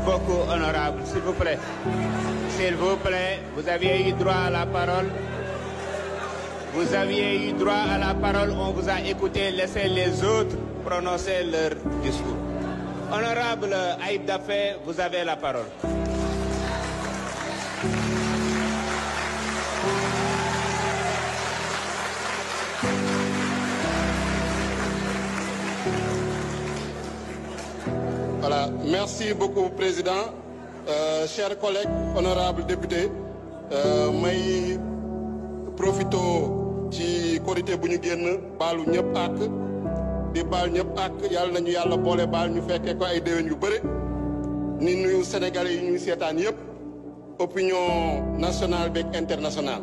beaucoup, honorable. S'il vous plaît. S'il vous plaît, vous aviez eu droit à la parole. Vous aviez eu droit à la parole, on vous a écouté, laissez les autres prononcer leur discours. Honorable Aïb Dafé, vous avez la parole. Voilà, merci beaucoup, Président. Chers collègues, honorables députés, may profito ci korité bu ñu génn baalu ñëpp ak di baal ñëpp ak yàlla nañu yàlla boole baal ñu fekkee ko ay déwén yu bëri ni nuyu Sénégalais yi ñuy seetaan yëpp opinion nationale beeg internationale.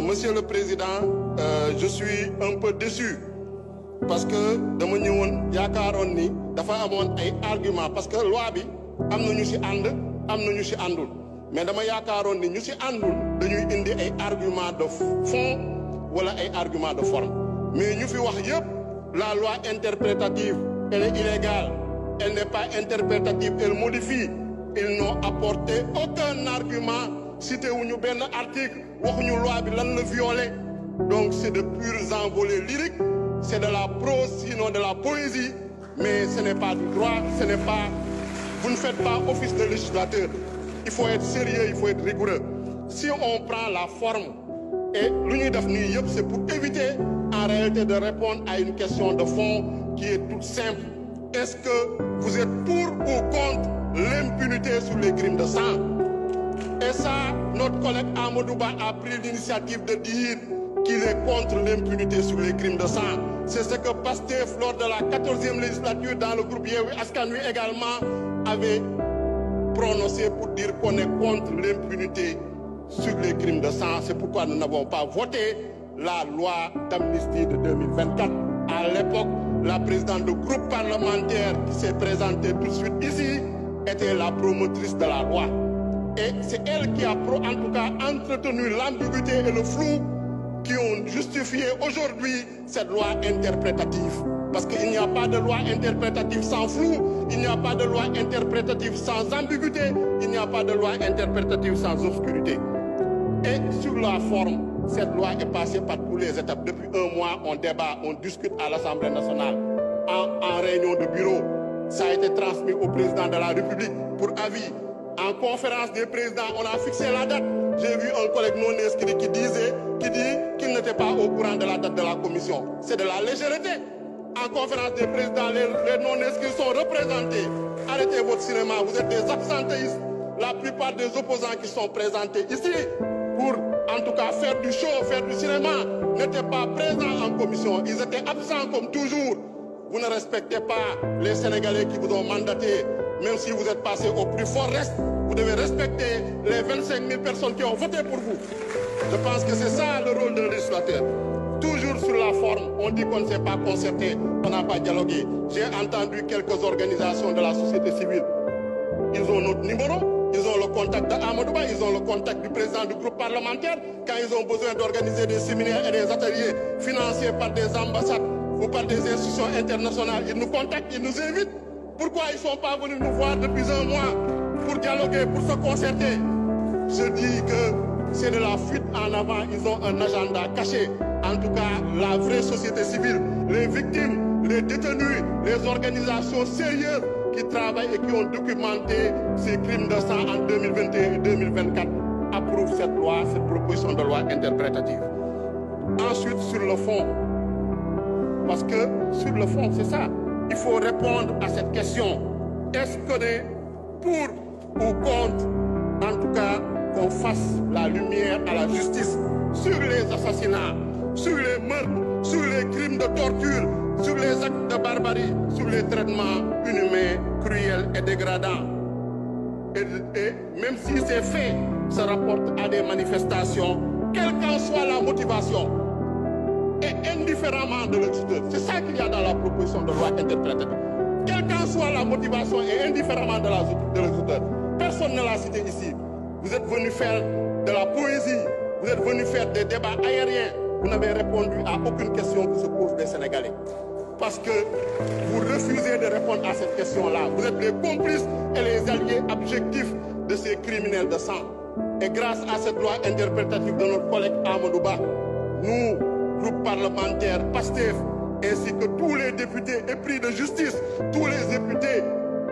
Monsieur le Président, je suis un peu déçu parce que dama ñëwoon yaakaaroon ni dafa amoon ay argument parce que loi bi am na ñu ci ànd am na ñu ci àndul mais dama yaakaaroon ni ñu ci àndul dañuy indi ay argument de fond wala ay argument de forme mais ñu fi wax yëpp la loi interprétative elle est illégale, elle n'est pas interprétative, elle modifie. Ils n'ont apporté aucun argument, cité wuñu benn article waxuñu loi bi lan la violé. Donc c'est de purs envolées lyriques, c'est de la prose sinon de la poésie, mais ce n'est pas du droit, ce n'est pas, vous ne faites pas office de législateur. Il faut être sérieux, il faut être rigoureux. Si on prend la forme et l'unité d'AFNI, c'est pour éviter en réalité de répondre à une question de fond qui est toute simple. Est-ce que vous êtes pour ou contre l'impunité sur les crimes de sang? Et ça, notre collègue Amadouba a pris l'initiative de dire qu'il est contre l'impunité sur les crimes de sang. C'est ce que Pastef, lors de la 14e législature, dans le groupe Yewwi Askan Wi également, avait prononcé pour dire qu'on est contre l'impunité sur les crimes de sang. C'est pourquoi nous n'avons pas voté la loi d'amnistie de 2024. À l'époque, la présidente du groupe parlementaire qui s'est présentée tout de suite ici était la promotrice de la loi. Et c'est elle qui a, en tout cas, entretenu l'ambiguïté et le flou qui ont justifié aujourd'hui cette loi interprétative. Parce qu'il n'y a pas de loi interprétative sans flou, il n'y a pas de loi interprétative sans ambiguïté, il n'y a pas de loi interprétative sans obscurité. Et sur la forme, cette loi est passée par toutes les étapes. Depuis un mois, on débat, on discute à l'Assemblée nationale, en réunion de bureau. Ça a été transmis au président de la République pour avis. En conférence des présidents, on a fixé la date. J'ai vu un collègue non inscrit qui dit qu'il n'était pas au courant de la date de la commission. C'est de la légèreté. En conférence des présidents, les non inscrits sont représentés. Arrêtez votre cinéma, vous êtes des absentéistes. La plupart des opposants qui sont présentés ici pour, en tout cas, faire du show, faire du cinéma, n'étaient pas présents en commission. Ils étaient absents comme toujours. Vous ne respectez pas les Sénégalais qui vous ont mandaté. Même si vous êtes passé au plus fort reste, vous devez respecter les 25 000 personnes qui ont voté pour vous. Je pense que c'est ça le rôle d'un législateur. Toujours sur la forme, on dit qu'on ne s'est pas concerté, on n'a pas dialogué. J'ai entendu quelques organisations de la société civile. Ils ont notre numéro, ils ont le contact d'Amadouba, ils ont le contact du président du groupe parlementaire. Quand ils ont besoin d'organiser des séminaires et des ateliers financés par des ambassades ou par des institutions internationales, ils nous contactent, ils nous invitent. Pourquoi ils ne sont pas venus nous voir depuis un mois pour dialoguer, pour se concerter? Je dis que c'est de la fuite en avant, ils ont un agenda caché. En tout cas, la vraie société civile, les victimes, les détenus, les organisations sérieuses qui travaillent et qui ont documenté ces crimes de sang en 2021 et 2024 approuvent cette loi, cette proposition de loi interprétative. Ensuite, sur le fond, parce que sur le fond, c'est ça. Il faut répondre à cette question. Est-ce qu'on est pour ou contre, en tout cas, qu'on fasse la lumière à la justice sur les assassinats, sur les meurtres, sur les crimes de torture, sur les actes de barbarie, sur les traitements inhumains, cruels et dégradants. Et même si ces faits se rapportent à des manifestations, quelle qu'en soit la motivation, et indifféremment de l'exécuteur. C'est ça qu'il y a dans la proposition de loi interprétative. Quelle qu'en soit la motivation et indifféremment de l'exécuteur. Personne ne l'a cité ici. Vous êtes venu faire de la poésie, vous êtes venu faire des débats aériens. Vous n'avez répondu à aucune question que se posent les Sénégalais. parce que vous refusez de répondre à cette question-là. Vous êtes les complices et les alliés objectifs de ces criminels de sang. Et grâce à cette loi interprétative de notre collègue Amadou Ba, nous, groupe parlementaire PASTEF, ainsi que tous les députés épris de justice, tous les députés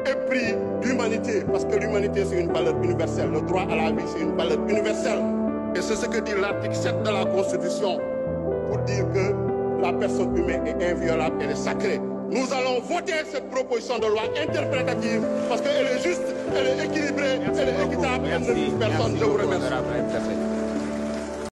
épris d'humanité, parce que l'humanité c'est une valeur universelle, le droit à la vie c'est une valeur universelle. Et c'est ce que dit l'article 7 de la Constitution, pour dire que la personne humaine est inviolable, elle est sacrée. Nous allons voter cette proposition de loi interprétative parce qu'elle est juste, elle est équilibrée, elle est équitable, elle ne vise personne. Je vous remercie.